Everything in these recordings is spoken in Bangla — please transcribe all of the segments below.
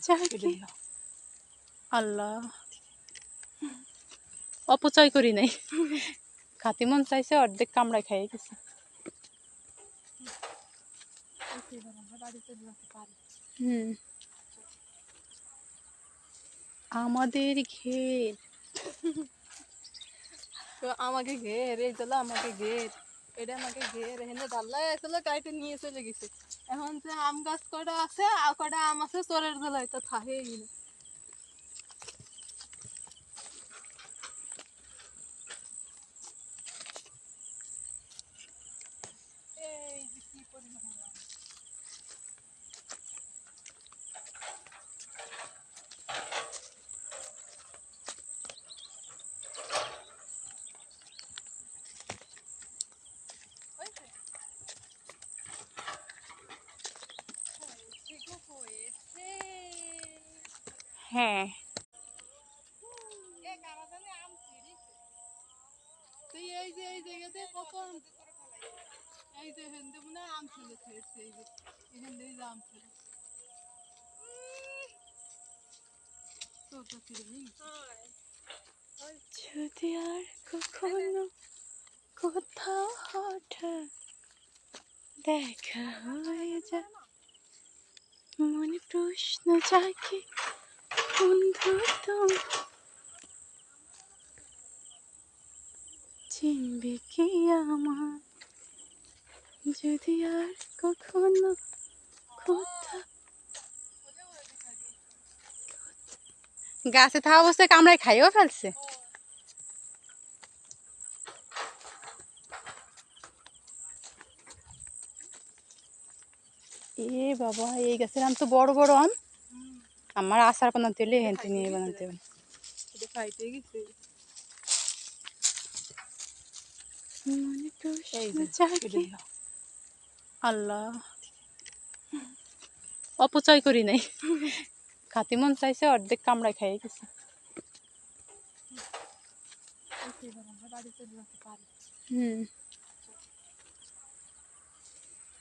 চাকি আল্লাহ অপচয় করি নাই খাতি মন চাইছে অর্ধেক কামড়ায় খাইয়ে গেছে আমাদের ঘের তো আমাকে ঘের এই চলো আমাকে ঘের এটা আমাকে ঘের এখানে ডাল্লাই আসলে কাইটে নিয়ে চলে গেছে এখন যে আম গাছ কটা আছে আর কটা আম আছে চোরের বেলায় তো থাকেই না এই যে কি পরিমাণ আম। হয়েছে? হয়েছে গো, হয়েছে। হ্যাঁ এ কারা জানি আম ছিঁড়িছে। তুই এই যে এই জায়গাতে কত এই যে এখান থেকে মনে হয় আম ছিল ছেড়েছে এই যে এখান থেকে যে আম ছিল তো তো ছিল নেই যদি আর কখনো কোথাও হঠাৎ দেখা হয়ে যায় মনে প্রশ্ন জাগে বন্ধু তুমি চিনবে কি আমার যদি আর কখনো কোথাও গাছে থাকা অবস্থায় কামড়ায় খাইও ফেলছে এ বাবা এই গাছের আম তো বড় বড় আম আমার আচার বানাতে হলে হেনতে নিয়ে বানাতে হবে এটা খাইতে গেছে মনে এই প্রশ্ন যে জাগে আল্লাহ অপচয় করি নাই খাতি মন চাইছে অর্ধেক কামড়ায় খাইয়ে গেছে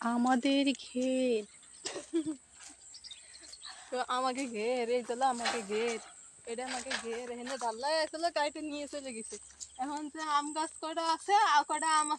আমাদের ঘের তো আমাকে ঘের এই চলো আমাকে ঘের এটা আমাকে ঘের এখানে ডাল্লাই আসলে কাইটে নিয়ে চলে গেছে এখন যে আম গাছ কটা আছে আর কটা আম আছে